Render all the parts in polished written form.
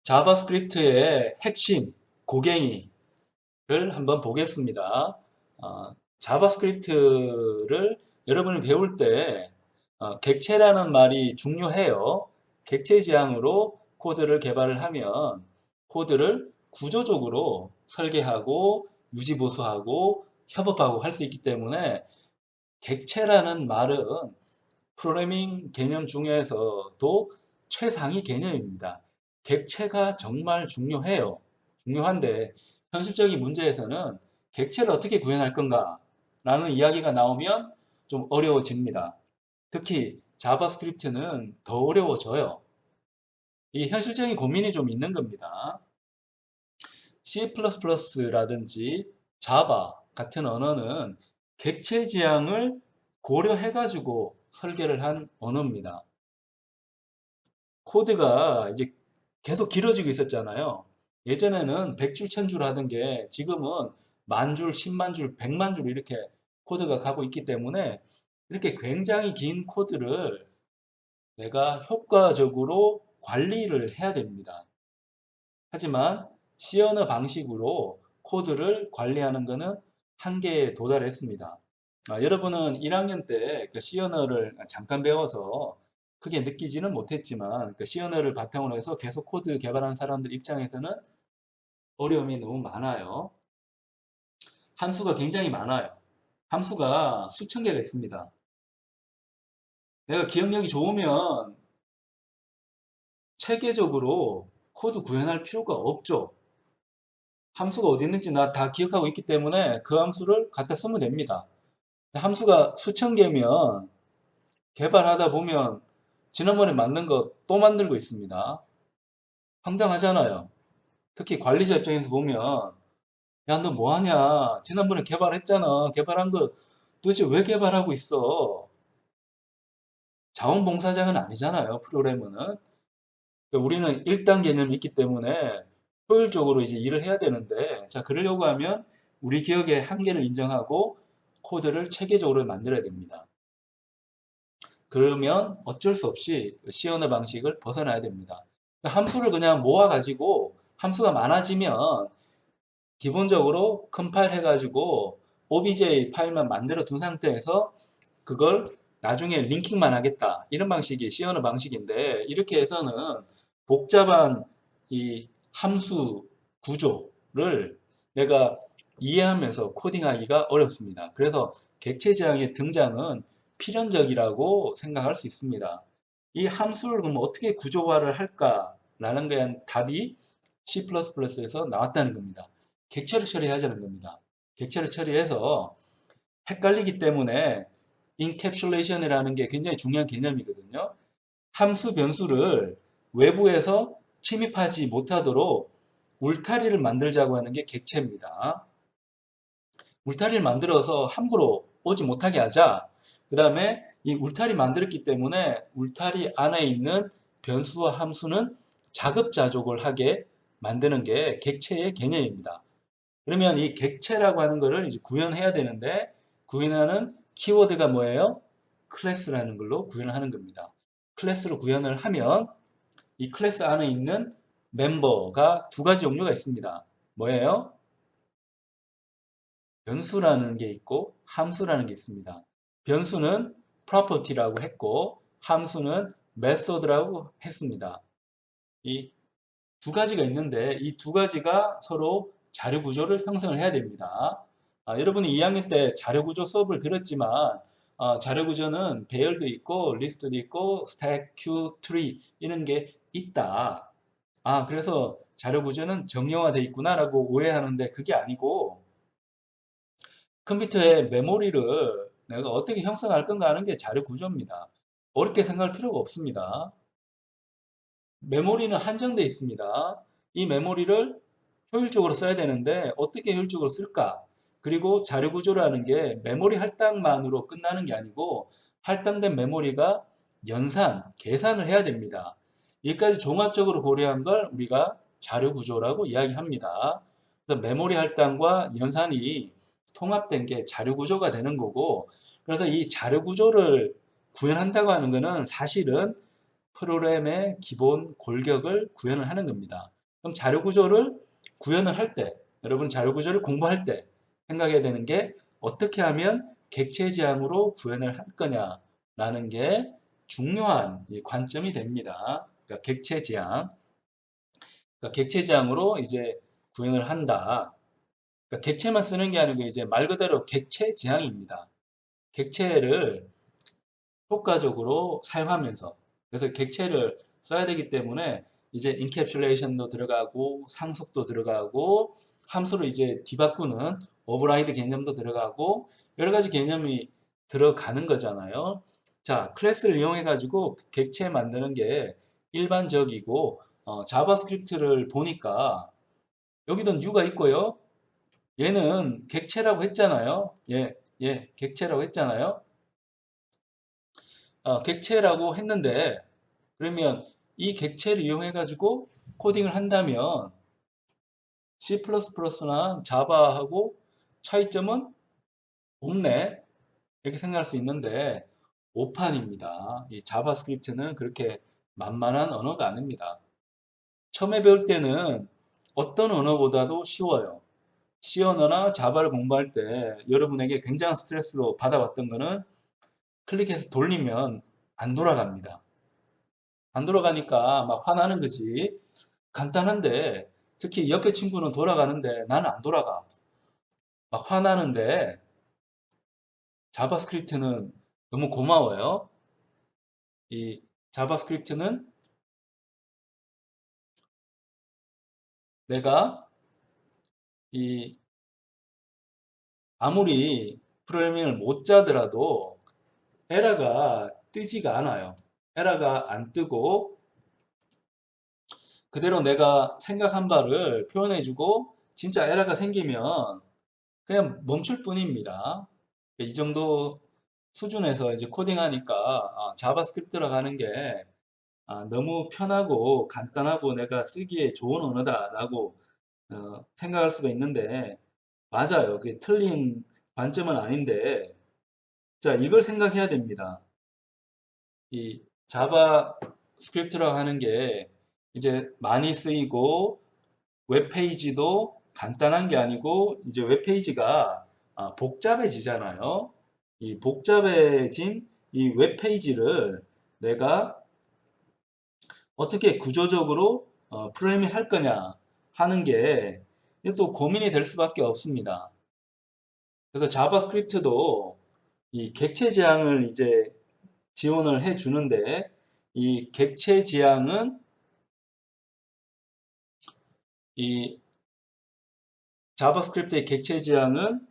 자바스크립트의 핵심, 고갱이를 한번 보겠습니다. 자바스크립트를 여러분이 배울 때 객체라는 말이 중요해요. 객체 지향으로 코드를 개발을 하면 코드를 구조적으로 설계하고 유지보수하고 협업하고 할 수 있기 때문에 객체라는 말은 프로그래밍 개념 중에서도 최상위 개념입니다. 객체가 정말 중요해요. 중요한데 현실적인 문제에서는 객체를 어떻게 구현할 건가 라는 이야기가 나오면 좀 어려워집니다. 특히 자바스크립트는 더 어려워져요. 이 현실적인 고민이 좀 있는 겁니다. C++라든지 자바 같은 언어는 객체 지향을 고려해가지고 설계를 한 언어입니다. 코드가 이제 계속 길어지고 있었잖아요. 예전에는 100줄, 1000줄 하던 게 지금은 만 줄, 10만 줄, 100만 줄 이렇게 코드가 가고 있기 때문에 이렇게 굉장히 긴 코드를 내가 효과적으로 관리를 해야 됩니다. 하지만 C 언어 방식으로 코드를 관리하는 것은 한계에 도달했습니다. 여러분은 1학년 때 그 C 언어를 잠깐 배워서 크게 느끼지는 못했지만 그 C 언어를 바탕으로 해서 계속 코드 개발하는 사람들 입장에서는 어려움이 너무 많아요. 함수가 굉장히 많아요. 함수가 수천 개가 있습니다. 내가 기억력이 좋으면 체계적으로 코드 구현할 필요가 없죠. 함수가 어디 있는지 나 다 기억하고 있기 때문에 그 함수를 갖다 쓰면 됩니다. 함수가 수천 개면 개발하다 보면 지난번에 만든 거 또 만들고 있습니다. 황당하잖아요. 특히 관리자 입장에서 보면 야, 너 뭐하냐? 지난번에 개발했잖아. 개발한 거 도대체 왜 개발하고 있어? 자원봉사자는 아니잖아요. 프로그래머는. 그러니까 우리는 1단 개념이 있기 때문에 효율적으로 이제 일을 해야 되는데, 자, 그러려고 하면 우리 기억의 한계를 인정하고 코드를 체계적으로 만들어야 됩니다. 그러면 어쩔 수 없이 C 언어 방식을 벗어나야 됩니다. 그러니까 함수를 그냥 모아가지고 함수가 많아지면 기본적으로 컴파일 해가지고 OBJ 파일만 만들어 둔 상태에서 그걸 나중에 링킹만 하겠다. 이런 방식이 C 언어 방식인데 이렇게 해서는 복잡한 이 함수 구조를 내가 이해하면서 코딩하기가 어렵습니다. 그래서 객체 지향의 등장은 필연적이라고 생각할 수 있습니다. 이 함수를 그럼 어떻게 구조화를 할까라는 게 답이 C++에서 나왔다는 겁니다. 객체를 처리하자는 겁니다. 객체를 처리해서 헷갈리기 때문에 인캡슐레이션이라는 게 굉장히 중요한 개념이거든요. 함수 변수를 외부에서 침입하지 못하도록 울타리를 만들자고 하는 게 객체입니다. 울타리를 만들어서 함부로 오지 못하게 하자. 그 다음에 이 울타리 만들었기 때문에 울타리 안에 있는 변수와 함수는 자급자족을 하게 만드는 게 객체의 개념입니다. 그러면 이 객체라고 하는 거를 이제 구현해야 되는데 구현하는 키워드가 뭐예요? 클래스라는 걸로 구현을 하는 겁니다. 클래스로 구현을 하면 이 클래스 안에 있는 멤버가 두 가지 종류가 있습니다. 뭐예요? 변수라는 게 있고 함수라는 게 있습니다. 변수는 property라고 했고 함수는 method라고 했습니다. 이 두 가지가 있는데 이 두 가지가 서로 자료 구조를 형성을 해야 됩니다. 여러분이 2학년 때 자료 구조 수업을 들었지만 자료 구조는 배열도 있고 리스트도 있고 스택, 큐, 트리 이런 게 있다. 그래서 자료 구조는 정형화되어 있구나라고 오해하는데 그게 아니고 컴퓨터의 메모리를 내가 어떻게 형성할 건가 하는 게 자료 구조입니다. 어렵게 생각할 필요가 없습니다. 메모리는 한정되어 있습니다. 이 메모리를 효율적으로 써야 되는데 어떻게 효율적으로 쓸까? 그리고 자료 구조라는 게 메모리 할당만으로 끝나는 게 아니고 할당된 메모리가 연산, 계산을 해야 됩니다. 여기까지 종합적으로 고려한 걸 우리가 자료 구조라고 이야기합니다. 그래서 메모리 할당과 연산이 통합된 게 자료 구조가 되는 거고 그래서 이 자료 구조를 구현한다고 하는 것은 사실은 프로그램의 기본 골격을 구현을 하는 겁니다. 그럼 자료 구조를 구현을 할 때, 여러분 자료 구조를 공부할 때 생각해야 되는 게 어떻게 하면 객체 지향으로 구현을 할 거냐라는 게 중요한 관점이 됩니다. 그러니까 객체 지향. 그러니까 객체 지향으로 이제 구현을 한다. 그러니까 객체만 쓰는 게 아니고 이제 말 그대로 객체 지향입니다. 객체를 효과적으로 사용하면서 그래서 객체를 써야 되기 때문에 이제 인캡슐레이션도 들어가고 상속도 들어가고 함수로 이제 뒤바꾸는 오버라이드 개념도 들어가고 여러 가지 개념이 들어가는 거잖아요. 자, 클래스를 이용해 가지고 객체 만드는 게 일반적이고 자바스크립트를 보니까 여기도 new가 있고요. 얘는 객체라고 했잖아요. 객체라고 했잖아요. 객체라고 했는데 그러면 이 객체를 이용해 가지고 코딩을 한다면 C++나 자바하고 차이점은 없네 이렇게 생각할 수 있는데 오판입니다. 이 자바스크립트는 그렇게 만만한 언어가 아닙니다. 처음에 배울 때는 어떤 언어보다도 쉬워요. C 언어나 자바를 공부할 때 여러분에게 굉장한 스트레스로 받아왔던 거는 클릭해서 돌리면 안 돌아갑니다. 안 돌아가니까 막 화나는 거지. 간단한데 특히 옆에 친구는 돌아가는데 나는 안 돌아가. 막 화나는데 자바스크립트는 너무 고마워요. 이 자바스크립트는 내가 이 아무리 프로그래밍을 못 짜더라도 에러가 뜨지가 않아요. 에러가 안 뜨고 그대로 내가 생각한 바를 표현해주고 진짜 에러가 생기면 그냥 멈출 뿐입니다. 이 정도 수준에서 이제 코딩하니까 자바스크립트라고 하는 게 너무 편하고 간단하고 내가 쓰기에 좋은 언어다라고 생각할 수가 있는데 맞아요. 그게 틀린 관점은 아닌데 자 이걸 생각해야 됩니다. 이 자바스크립트라고 하는 게 이제 많이 쓰이고 웹페이지도 간단한 게 아니고 이제 웹페이지가 복잡해지잖아요. 이 복잡해진 이 웹페이지를 내가 어떻게 구조적으로 프로그래밍 할 거냐 하는 게 또 고민이 될 수밖에 없습니다. 그래서 자바스크립트도 이 객체 지향을 이제 지원을 해 주는데 이 객체 지향은 이 자바스크립트의 객체 지향은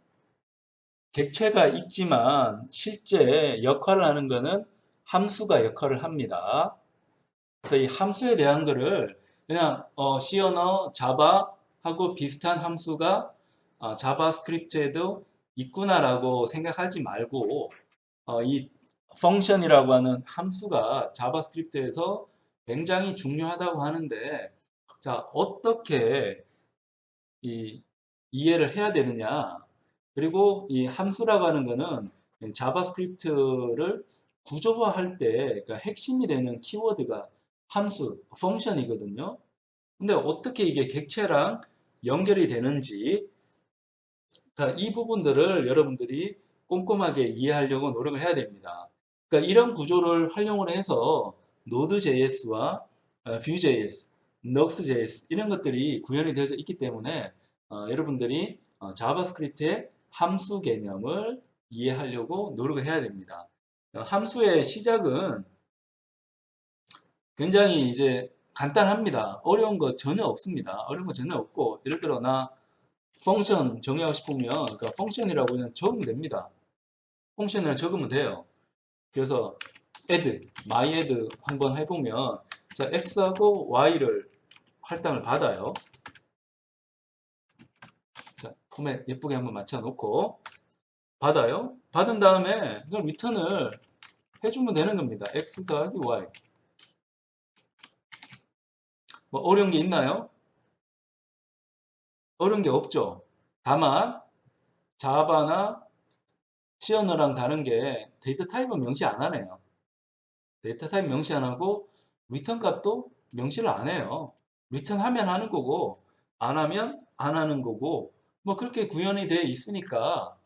객체가 있지만 실제 역할을 하는 것은 함수가 역할을 합니다. 그래서 이 함수에 대한 거를 그냥 C 언어, 자바하고 비슷한 함수가 자바스크립트에도 있구나라고 생각하지 말고 이 펑션이라고 하는 함수가 자바스크립트에서 굉장히 중요하다고 하는데 자 어떻게 이 이해를 해야 되느냐 그리고 이 함수라고 하는 거는 자바스크립트를 구조화할 때 그러니까 핵심이 되는 키워드가 함수, 펑션이거든요. 근데 어떻게 이게 객체랑 연결이 되는지 그러니까 이 부분들을 여러분들이 꼼꼼하게 이해하려고 노력을 해야 됩니다. 그러니까 이런 구조를 활용을 해서 Node.js와 Vue.js, Nuxt.js 이런 것들이 구현이 되어져 있기 때문에 여러분들이 자바스크립트의 함수 개념을 이해하려고 노력을 해야 됩니다. 함수의 시작은 굉장히 이제 간단합니다. 어려운 거 전혀 없습니다. 어려운 거 전혀 없고 예를 들어 나 펑션 정의하고 싶으면 그 펑션이라고 그냥 적으면 됩니다. 펑션을 적으면 돼요. 그래서 add, myadd 한번 해보면 자 x하고 y를 할당을 받아요. 자 포맷 예쁘게 한번 맞춰 놓고 받아요. 받은 다음에 그걸 리턴을 해주면 되는 겁니다. x 더하기 y. 뭐 어려운 게 있나요? 어려운 게 없죠. 다만 자바나 C 언어랑 다른 게 데이터 타입은 명시 안 하네요. 데이터 타입 명시 안 하고 리턴 값도 명시를 안 해요. 리턴 하면 하는 거고 안 하면 안 하는 거고 뭐 그렇게 구현이 되어 있으니까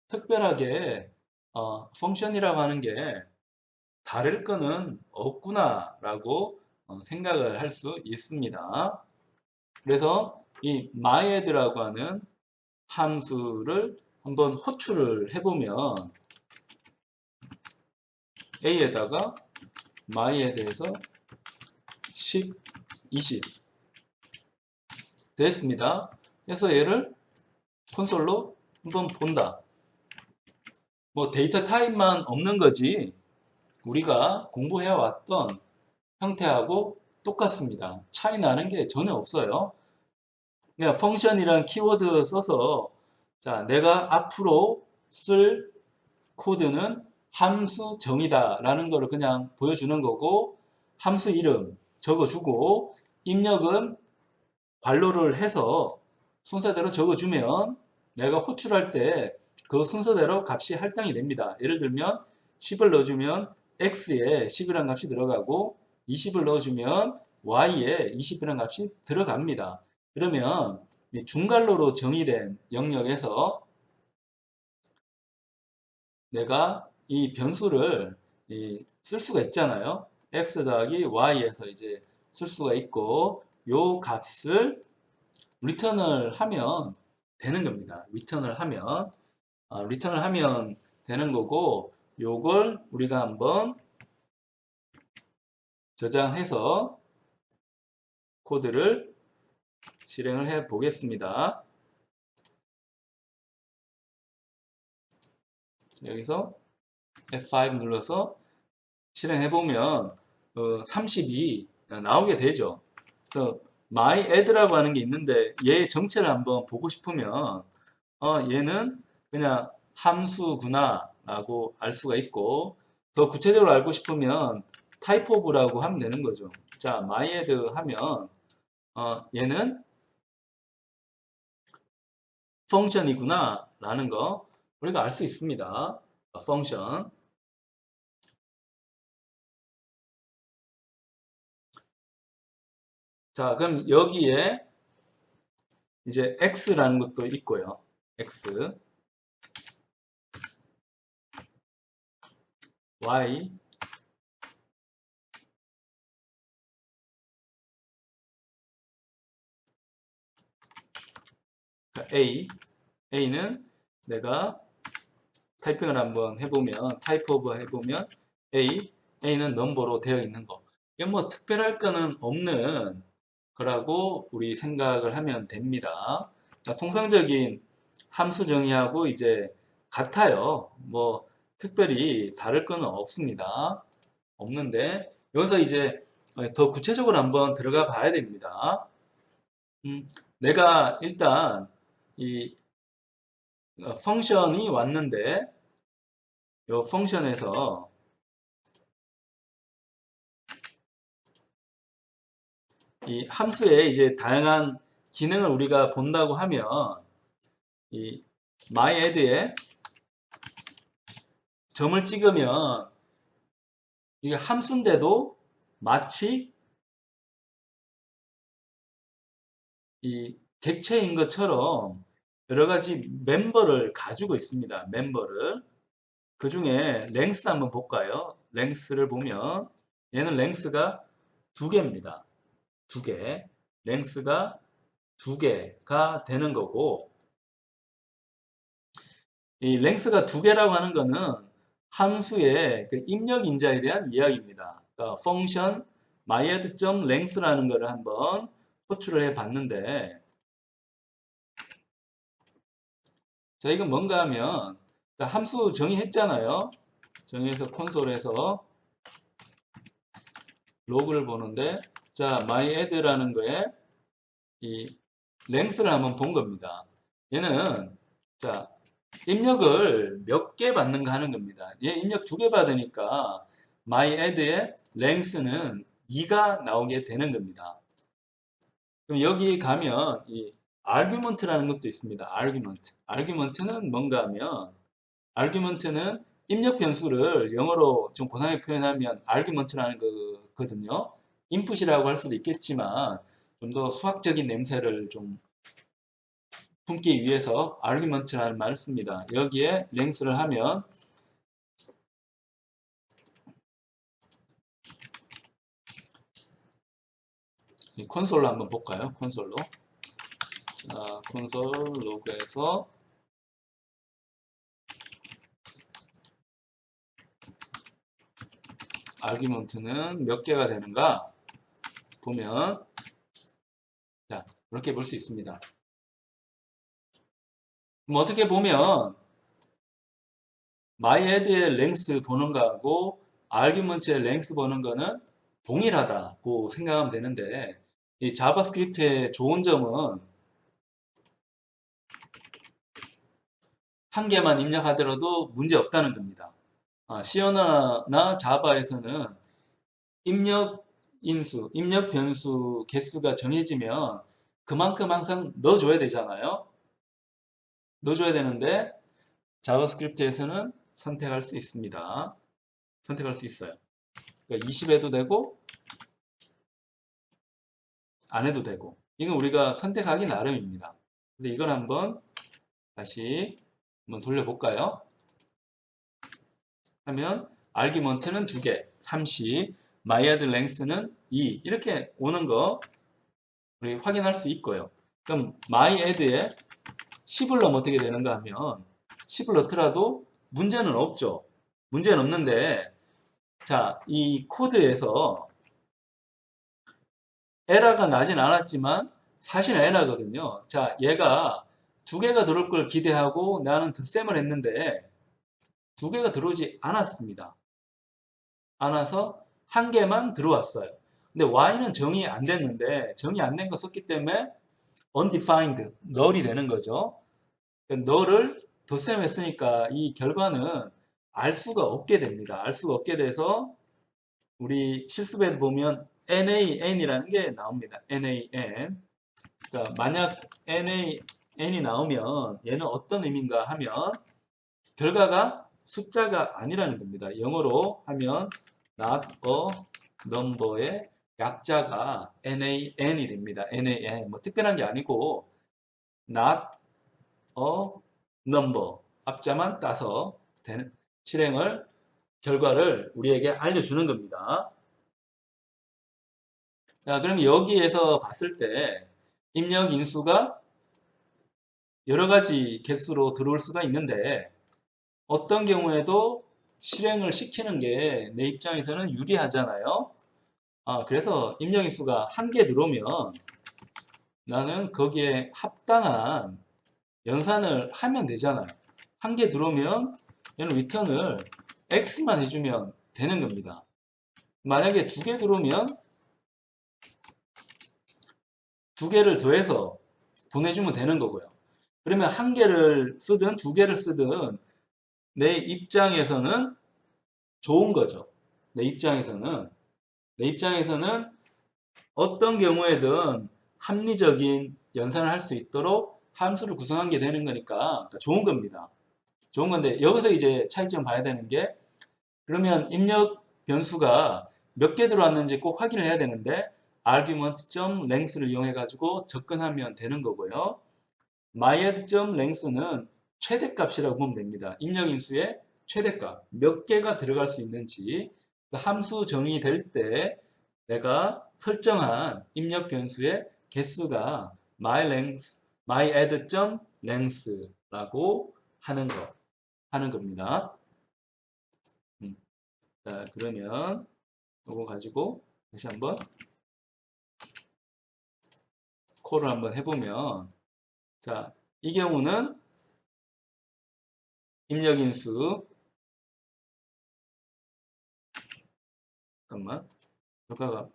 특별하게 펑션이라고 하는 게 다를 거는 없구나라고 생각을 할 수 있습니다. 그래서 이 myAdd라고 하는 함수를 한번 호출을 해보면 A에다가 myAdd에서 10, 20 됐습니다. 그래서 얘를 콘솔로 한번 본다. 뭐 데이터 타입만 없는 거지 우리가 공부해왔던 형태하고 똑같습니다. 차이 나는 게 전혀 없어요. 그냥 펑션이란 키워드 써서 자, 내가 앞으로 쓸 코드는 함수 정의다 라는 거를 그냥 보여주는 거고 함수 이름 적어주고 입력은 괄호를 해서 순서대로 적어주면 내가 호출할 때 그 순서대로 값이 할당이 됩니다. 예를 들면 10을 넣어주면 x에 10이라는 값이 들어가고 20을 넣어주면 y에 20이라는 값이 들어갑니다. 그러면 중괄호로 정의된 영역에서 내가 이 변수를 쓸 수가 있잖아요. x 더하기 y에서 이제 쓸 수가 있고 요 값을 리턴을 하면 되는 겁니다. 리턴을 하면 되는 거고 요걸 우리가 한번 저장해서 코드를 실행을 해 보겠습니다. 여기서 F5 눌러서 실행해 보면 30이 나오게 되죠. 그래서 myAdd라고 하는 게 있는데 얘의 정체를 한번 보고 싶으면 얘는 그냥 함수구나 라고 알 수가 있고 더 구체적으로 알고 싶으면 typeof라고 하면 되는 거죠. 자, myadd 하면 얘는 펑션이구나 라는 거 우리가 알 수 있습니다. 펑션. 자, 그럼 여기에 이제 x라는 것도 있고요. x, y, a는 내가 타이핑을 한번 해보면 typeof 해보면 a는 넘버로 되어 있는 거. 이건 뭐 특별할 거는 없는 거라고 우리 생각을 하면 됩니다. 자, 통상적인 함수 정의하고 이제 같아요. 뭐 특별히 다를 거는 없습니다. 없는데 여기서 이제 더 구체적으로 한번 들어가 봐야 됩니다. 내가 일단 이 펑션이 왔는데 이 펑션에서 이 함수에 이제 다양한 기능을 우리가 본다고 하면 이 myadd에 점을 찍으면 이게 함수인데도 마치 이 객체인 것처럼 여러 가지 멤버를 가지고 있습니다. 멤버를. 그 중에 랭스 한번 볼까요? 랭스를 보면 얘는 랭스가 두 개입니다. 두 개. 랭스가 두 개가 되는 거고 이 랭스가 두 개라고 하는 거는 함수의 그 입력 인자에 대한 이야기입니다. 그러니까 펑션 myadd.length라는 거를 한번 호출을 해 봤는데 자, 이건 뭔가 하면 함수 정의했잖아요. 정의해서 콘솔에서 로그를 보는데 자, myadd라는 거에 이 length를 한번 본 겁니다. 얘는 자, 입력을 몇 개 받는가 하는 겁니다. 얘 입력 두 개 받으니까 myadd의 length는 2가 나오게 되는 겁니다. 그럼 여기 가면 이 argument라는 것도 있습니다. argument는 뭔가 하면 argument는 입력 변수를 영어로 좀 고상하게 표현하면 argument라는 거거든요. 인풋이라고 할 수도 있겠지만 좀 더 수학적인 냄새를 좀 품기 위해서 argument라는 말을 씁니다. 여기에 length를 하면 이 콘솔로 한번 볼까요? 콘솔로. 자, 콘솔 로그에서 argument는 몇 개가 되는가 보면 자, 이렇게 볼 수 있습니다. 그럼 어떻게 보면 myAdd의 length 보는 거하고 argument의 length 보는 거는 동일하다고 생각하면 되는데 이 자바스크립트의 좋은 점은 한 개만 입력하더라도 문제 없다는 겁니다. C나 자바에서는 입력 인수, 입력 변수 개수가 정해지면 그만큼 항상 넣어줘야 되잖아요. 넣어줘야 되는데 자바스크립트에서는 선택할 수 있습니다. 선택할 수 있어요. 그러니까 20 해도 되고 안 해도 되고 이건 우리가 선택하기 나름입니다. 그래서 이걸 한번 다시 한번 돌려볼까요? 하면 argument는 2개, 30, myAdd length는 2 이렇게 오는 거 우리 확인할 수 있고요. 그럼 myAdd에 10을 넣으면 어떻게 되는가 하면 10을 넣더라도 문제는 없죠. 문제는 없는데 자, 이 코드에서 에러가 나진 않았지만 사실은 에러거든요. 자, 얘가 2개가 들어올 걸 기대하고 나는 덧셈을 했는데 2개가 들어오지 않았습니다. 않아서 1개만 들어왔어요. 근데 y는 정의 안 됐는데 정의 안 된 거 썼기 때문에 undefined, null이 되는 거죠. 그러니까 null을 덧셈했으니까 이 결과는 알 수가 없게 됩니다. 알 수가 없게 돼서 우리 실습에도 보면 NaN이라는 게 나옵니다. NaN. 그러니까 만약 NaN이 나오면 얘는 어떤 의미인가 하면 결과가 숫자가 아니라는 겁니다. 영어로 하면 not a number의 약자가 NaN이 됩니다. NaN. 뭐 특별한 게 아니고 not a number 앞자만 따서 되는 실행을 결과를 우리에게 알려주는 겁니다. 자, 그럼 여기에서 봤을 때 입력 인수가 여러 가지 개수로 들어올 수가 있는데 어떤 경우에도 실행을 시키는 게 내 입장에서는 유리하잖아요. 그래서 입력 인수가 1개 들어오면 나는 거기에 합당한 연산을 하면 되잖아요. 1개 들어오면 얘는 리턴을 X만 해주면 되는 겁니다. 만약에 2개 들어오면 2개를 더해서 보내주면 되는 거고요. 그러면 1개를 쓰든 2개를 쓰든 내 입장에서는 좋은 거죠. 내 입장에서는 어떤 경우에든 합리적인 연산을 할 수 있도록 함수를 구성한 게 되는 거니까 좋은 겁니다. 좋은 건데 여기서 이제 차이점 봐야 되는 게 그러면 입력 변수가 몇 개 들어왔는지 꼭 확인을 해야 되는데 argument.length를 이용해 가지고 접근하면 되는 거고요. myAdd.length는 최대값이라고 보면 됩니다. 입력 인수의 최대값 몇 개가 들어갈 수 있는지 함수 정의될 때 내가 설정한 입력 변수의 개수가 myAdd.length라고 하는 겁니다. 자, 그러면 이거 가지고 다시 한번 콜을 한번 해보면 자, 이 경우는 입력인수 잠깐만 효과가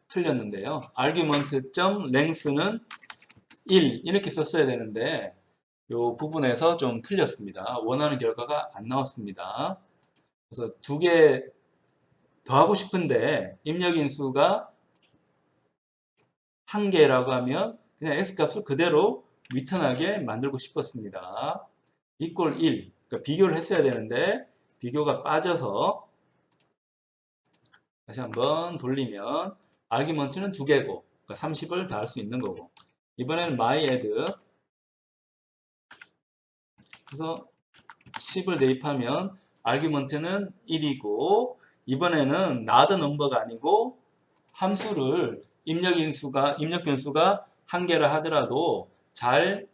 틀렸는데요. argument.length는 1 이렇게 썼어야 되는데 이 부분에서 좀 틀렸습니다. 원하는 결과가 안 나왔습니다. 그래서 2개 더 하고 싶은데 입력인수가 1개라고 하면 그냥 x값을 그대로 리턴하게 만들고 싶었습니다. equal 1. 그러니까 비교를 했어야 되는데 비교가 빠져서 다시 한번 돌리면 아르규먼트는 두 개고 그러니까 30을 더할 수 있는 거고 이번에는 myAdd 그래서 10을 대입하면 아르규먼트는 1이고 이번에는 not number가 아니고 함수를 입력 변수가 한 개라 하더라도 잘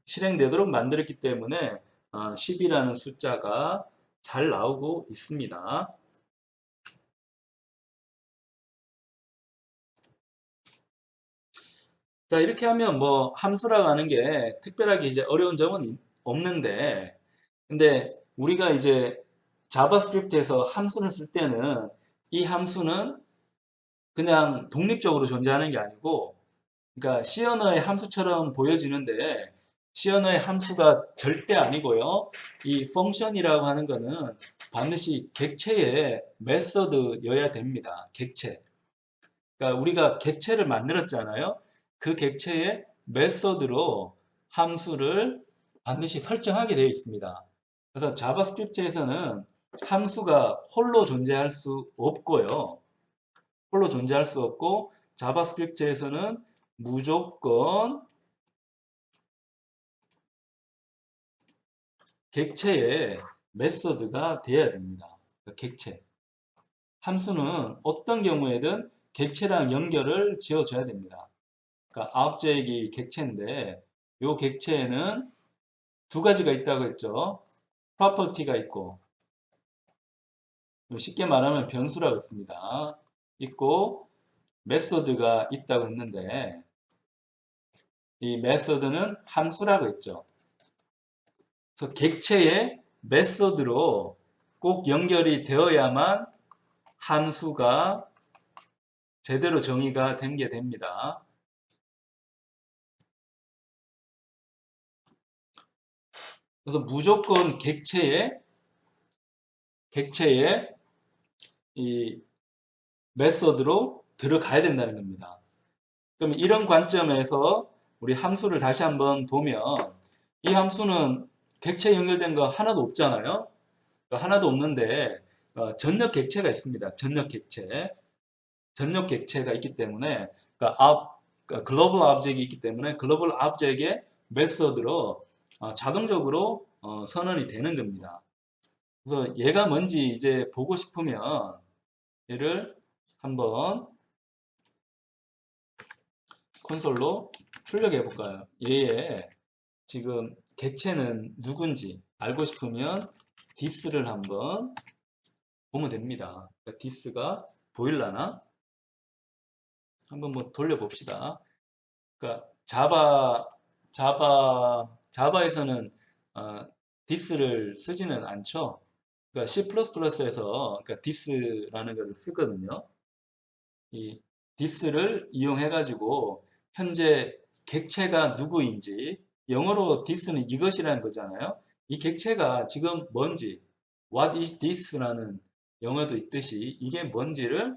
실행되도록 만들었기 때문에 10이라는 숫자가 잘 나오고 있습니다. 자, 이렇게 하면 뭐 함수라고 하는 게 특별하게 이제 어려운 점은 없는데, 근데 우리가 이제 자바스크립트에서 함수를 쓸 때는 이 함수는 그냥 독립적으로 존재하는 게 아니고, 그러니까 C 언어의 함수처럼 보여지는데 C 언어의 함수가 절대 아니고요. 이 펑션이라고 하는 거는 반드시 객체의 메서드여야 됩니다. 객체. 그러니까 우리가 객체를 만들었잖아요. 그 객체의 메서드로 함수를 반드시 설정하게 되어 있습니다. 그래서 자바스크립트에서는 함수가 홀로 존재할 수 없고요. 홀로 존재할 수 없고 자바스크립트에서는 무조건 객체의 메서드가 돼야 됩니다. 객체. 함수는 어떤 경우에든 객체랑 연결을 지어줘야 됩니다. 그러니까 object이 객체인데 이 객체에는 두 가지가 있다고 했죠. property가 있고 쉽게 말하면 변수라고 했습니다. 있고 메소드가 있다고 했는데 이 메소드는 함수라고 했죠. 그래서 객체의 메소드로 꼭 연결이 되어야만 함수가 제대로 정의가 된 게 됩니다. 그래서 무조건 객체의 이 메소드로 들어가야 된다는 겁니다. 그럼 이런 관점에서 우리 함수를 다시 한번 보면 이 함수는 객체에 연결된 거 하나도 없잖아요. 하나도 없는데 전력 객체가 있습니다. 전력 객체가 있기 때문에 글로벌 오브젝트가 있기 때문에 글로벌 오브젝트의 메소드로 자동적으로 선언이 되는 겁니다. 그래서 얘가 뭔지 이제 보고 싶으면 얘를 한번 콘솔로 출력해 볼까요? 얘의 지금 객체는 누군지 알고 싶으면 this를 한번 보면 됩니다. 그러니까 this가 보일라나? 한번 뭐 돌려봅시다. 그러니까 자바에서는 this를 쓰지는 않죠. 그러니까 C++에서 그러니까 this라는 것을 쓰거든요. 이 this를 이용해 가지고 현재 객체가 누구인지 영어로 this는 이것이라는 거잖아요. 이 객체가 지금 뭔지 what is this라는 영어도 있듯이 이게 뭔지를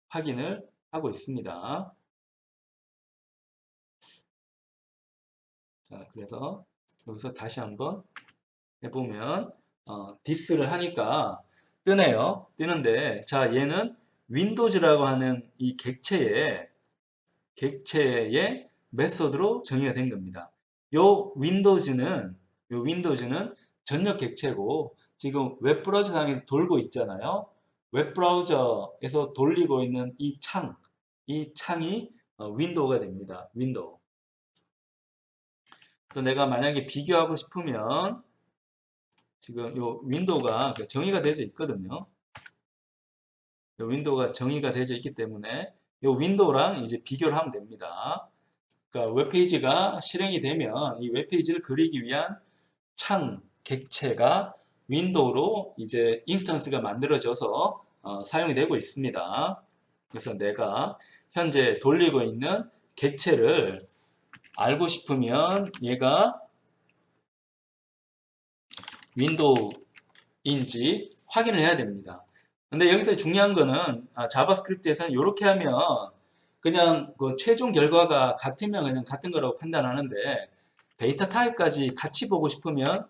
확인을 하고 있습니다. 자, 그래서 여기서 다시 한번 해보면 this를 하니까 뜨네요. 뜨는데 자 얘는 윈도우즈라고 하는 이 객체의 메소드로 정의가 된 겁니다. 요 윈도우즈는 전력 객체고 지금 웹브라우저 상에서 돌고 있잖아요. 웹브라우저에서 돌리고 있는 이 창이 윈도우가 됩니다. 윈도우. 그래서 내가 만약에 비교하고 싶으면 지금 요 윈도우가 정의가 되어져 있거든요. 요 윈도우가 정의가 되어져 있기 때문에 요 윈도우랑 이제 비교를 하면 됩니다. 그러니까 웹페이지가 실행이 되면 이 웹페이지를 그리기 위한 창 객체가 윈도우로 이제 인스턴스가 만들어져서 사용이 되고 있습니다. 그래서 내가 현재 돌리고 있는 객체를 알고 싶으면 얘가 윈도우인지 확인을 해야 됩니다. 근데 여기서 중요한 거는 자바스크립트에서는 이렇게 하면 그냥 그 최종 결과가 같으면 그냥 같은 거라고 판단하는데 데이터 타입까지 같이 보고 싶으면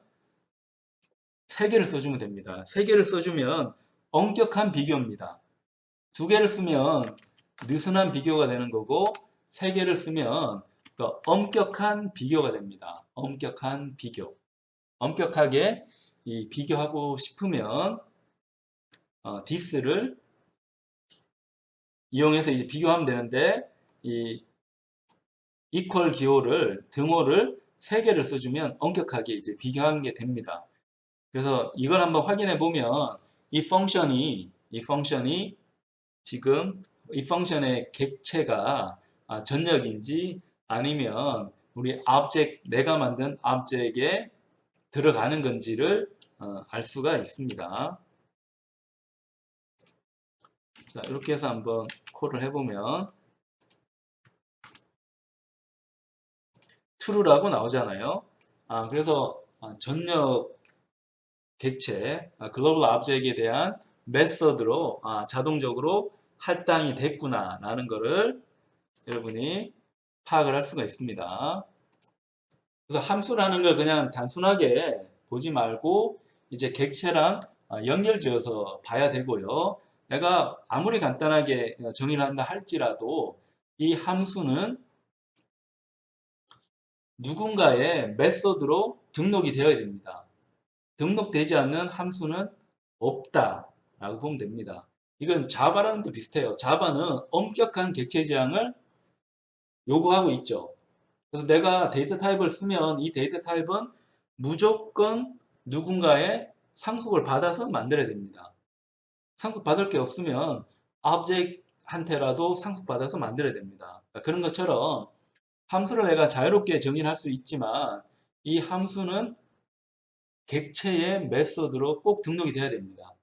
세 개를 써주면 됩니다. 세 개를 써주면 엄격한 비교입니다. 두 개를 쓰면 느슨한 비교가 되는 거고 세 개를 쓰면 그 엄격한 비교가 됩니다. 엄격한 비교. 엄격하게 이 비교하고 싶으면 this를 이용해서 이제 비교하면 되는데 이 equal 기호를 등호를 세 개를 써주면 엄격하게 이제 비교하는 게 됩니다. 그래서 이걸 한번 확인해 보면 이 펑션이 지금 이 펑션의 객체가 전역인지 아니면 우리 object 내가 만든 object에 들어가는 건지를 알 수가 있습니다. 자, 이렇게 해서 한번 콜을 해보면 true라고 나오잖아요. 그래서 전역 객체, 글로벌 오브젝트에 대한 메서드로 자동적으로 할당이 됐구나 라는 거를 여러분이 파악을 할 수가 있습니다. 그래서 함수라는 걸 그냥 단순하게 보지 말고 이제 객체랑 연결지어서 봐야 되고요. 내가 아무리 간단하게 정의를 한다 할지라도 이 함수는 누군가의 메서드로 등록이 되어야 됩니다. 등록되지 않는 함수는 없다 라고 보면 됩니다. 이건 자바랑 도 비슷해요. 자바는 엄격한 객체 지향을 요구하고 있죠. 그래서 내가 데이터 타입을 쓰면 이 데이터 타입은 무조건 누군가의 상속을 받아서 만들어야 됩니다. 상속받을 게 없으면 오브젝트한테라도 상속받아서 만들어야 됩니다. 그런 것처럼 함수를 내가 자유롭게 정의할 수 있지만 이 함수는 객체의 메서드로 꼭 등록이 돼야 됩니다.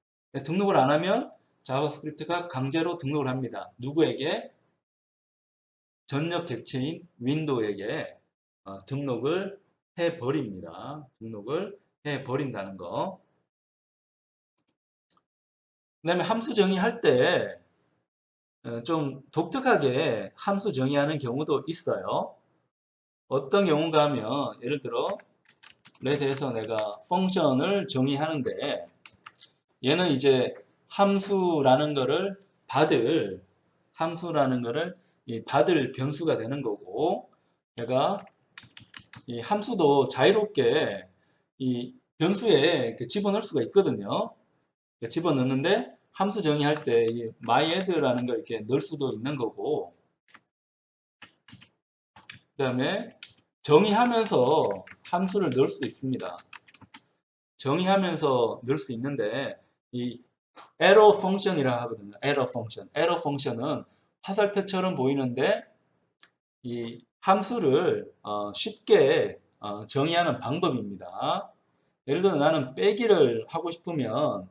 등록을 안 하면 자바스크립트가 강제로 등록을 합니다. 누구에게? 전역 객체인 윈도우에게 등록을 해버립니다. 등록을 해버린다는 거. 그 다음에 함수 정의할 때 좀 독특하게 함수 정의하는 경우도 있어요. 어떤 경우가 하면 예를 들어 렛에서 내가 펑션을 정의하는데 얘는 이제 함수라는 거를 받을 변수가 되는 거고 얘가 이 함수도 자유롭게 이 변수에 집어넣을 수가 있거든요. 집어넣는데 함수 정의할 때 이 myAdd라는 걸 이렇게 넣을 수도 있는 거고 그 다음에 정의하면서 함수를 넣을 수도 있습니다. 정의하면서 넣을 수 있는데 이 arrow function이라 하거든요. arrow function은 화살표처럼 보이는데 이 함수를 쉽게 정의하는 방법입니다. 예를 들어 나는 빼기를 하고 싶으면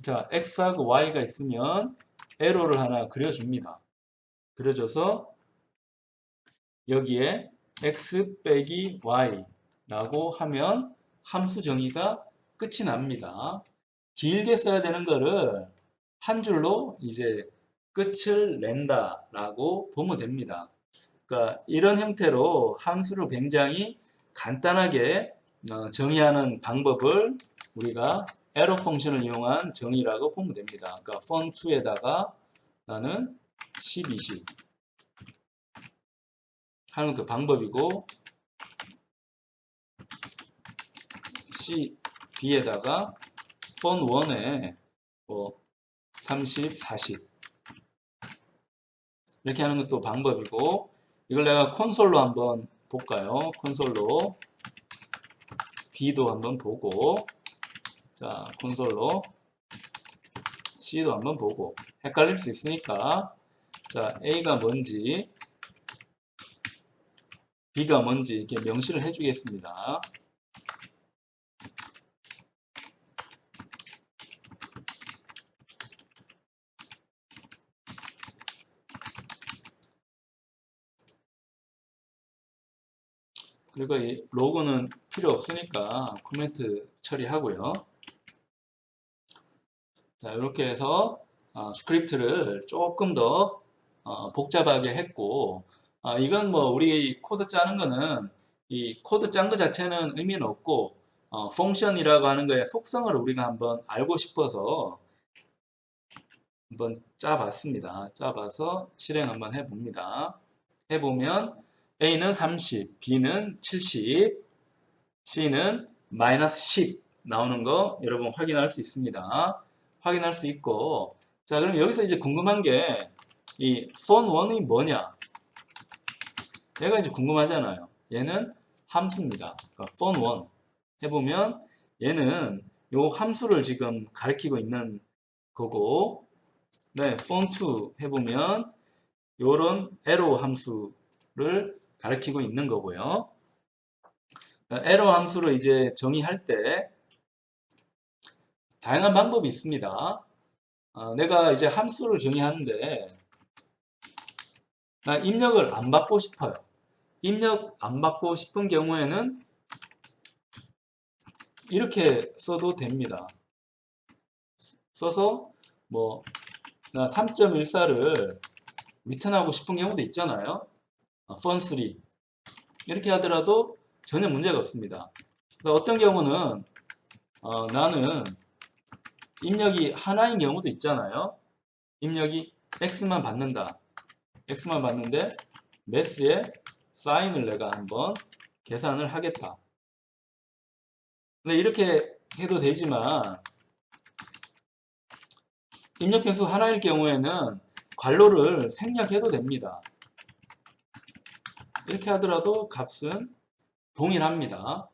자 x하고 y가 있으면 arrow를 하나 그려줍니다. 그려줘서 여기에 x 빼기 y 라고 하면 함수 정의가 끝이 납니다. 길게 써야 되는 거를 한 줄로 이제 끝을 낸다 라고 보면 됩니다. 그러니까 이런 형태로 함수를 굉장히 간단하게 정의하는 방법을 우리가 arrow 펑션을 이용한 정의라고 보면 됩니다. 그러니까 fun2에다가 나는 10, 20 하는 그 방법이고 B에다가 fun1에 뭐 30, 40 이렇게 하는 것도 방법이고 이걸 내가 콘솔로 한번 볼까요? 콘솔로 B도 한번 보고 자 콘솔로 C도 한번 보고 헷갈릴 수 있으니까 자 A가 뭔지 B가 뭔지 이렇게 명시를 해주겠습니다. 그리고 이 로고는 필요 없으니까 코멘트 처리하고요. 자, 이렇게 해서 스크립트를 조금 더 복잡하게 했고, 이건 뭐 우리 코드 짜는 거는 이 코드 짠 거 자체는 의미는 없고, 펑션이라고 하는 거의 속성을 우리가 한번 알고 싶어서 한번 짜봤습니다. 짜봐서 실행 한번 해봅니다. 해보면 A는 30, B는 70, C는 마이너스 10 나오는 거 여러분 확인할 수 있습니다. 확인할 수 있고, 자, 그럼 여기서 이제 궁금한 게 이 fun1이 뭐냐? 얘가 이제 궁금하잖아요. 얘는 함수입니다. 그러니까 fun1 해보면 얘는 요 함수를 지금 가리키고 있는 거고, 네, fun2 해보면 요런 arrow 함수를 가리키고 있는 거고요. arrow 함수를 이제 정의할 때 다양한 방법이 있습니다. 내가 이제 함수를 정의하는데 나 입력을 안 받고 싶어요. 입력 안 받고 싶은 경우에는 이렇게 써도 됩니다. 써서 뭐 나 3.14를 리턴하고 싶은 경우도 있잖아요. fun3 이렇게 하더라도 전혀 문제가 없습니다. 어떤 경우는 나는 입력이 하나인 경우도 있잖아요. 입력이 x만 받는다. x만 받는데 매스에 사인을 내가 한번 계산을 하겠다. 근데 이렇게 해도 되지만 입력 변수 하나일 경우에는 괄호를 생략해도 됩니다. 이렇게 하더라도 값은 동일합니다.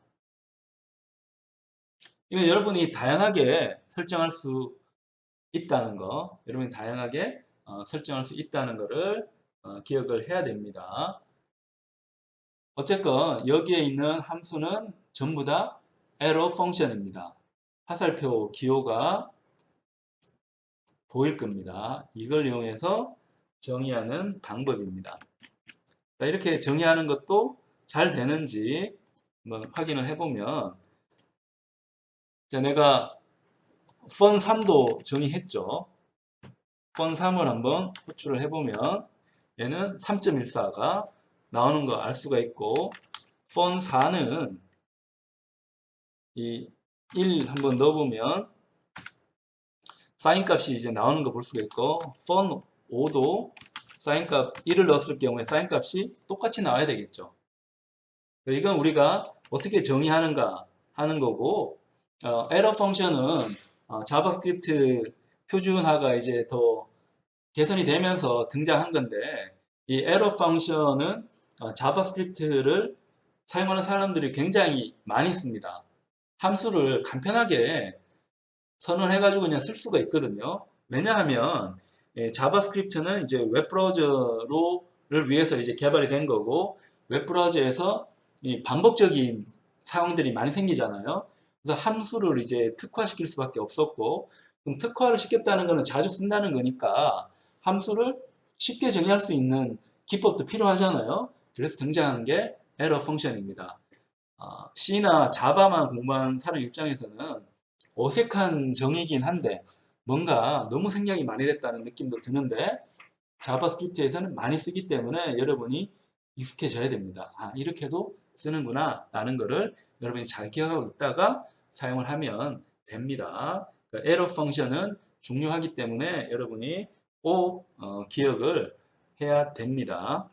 이건 여러분이 다양하게 설정할 수 있다는 거, 여러분이 다양하게 설정할 수 있다는 거를 기억을 해야 됩니다. 어쨌건 여기에 있는 함수는 전부 다 arrow 펑션입니다. 화살표 기호가 보일 겁니다. 이걸 이용해서 정의하는 방법입니다. 이렇게 정의하는 것도 잘 되는지 한번 확인을 해보면, 자, 내가 fun3도 정의했죠. fun3을 한번 호출을 해보면 얘는 3.14가 나오는 거 알 수가 있고, fun4는 이 1 한번 넣어보면 사인 값이 이제 나오는 거 볼 수가 있고, fun5도 사인 값 1을 넣었을 경우에 사인 값이 똑같이 나와야 되겠죠. 이건 우리가 어떻게 정의하는가 하는 거고, 에러 펑션은 자바스크립트 표준화가 이제 더 개선이 되면서 등장한 건데, 이 에러 펑션은 자바스크립트를 사용하는 사람들이 굉장히 많이 씁니다. 함수를 간편하게 선언해가지고 그냥 쓸 수가 있거든요. 왜냐하면 자바스크립트는 이제 웹브라우저를 위해서 이제 개발이 된 거고, 웹브라우저에서 이 반복적인 사용들이 많이 생기잖아요. 그래서 함수를 이제 특화시킬 수밖에 없었고, 그럼 특화를 시켰다는 거는 자주 쓴다는 거니까 함수를 쉽게 정의할 수 있는 기법도 필요하잖아요. 그래서 등장한 게 에러 펑션입니다. C나 자바만 공부한 사람 입장에서는 어색한 정의이긴 한데 뭔가 너무 생략이 많이 됐다는 느낌도 드는데, 자바스크립트에서는 많이 쓰기 때문에 여러분이 익숙해져야 됩니다. 이렇게도 쓰는구나 라는 거를 여러분이 잘 기억하고 있다가 사용을 하면 됩니다. 에러 펑션은 중요하기 때문에 여러분이 꼭 기억을 해야 됩니다.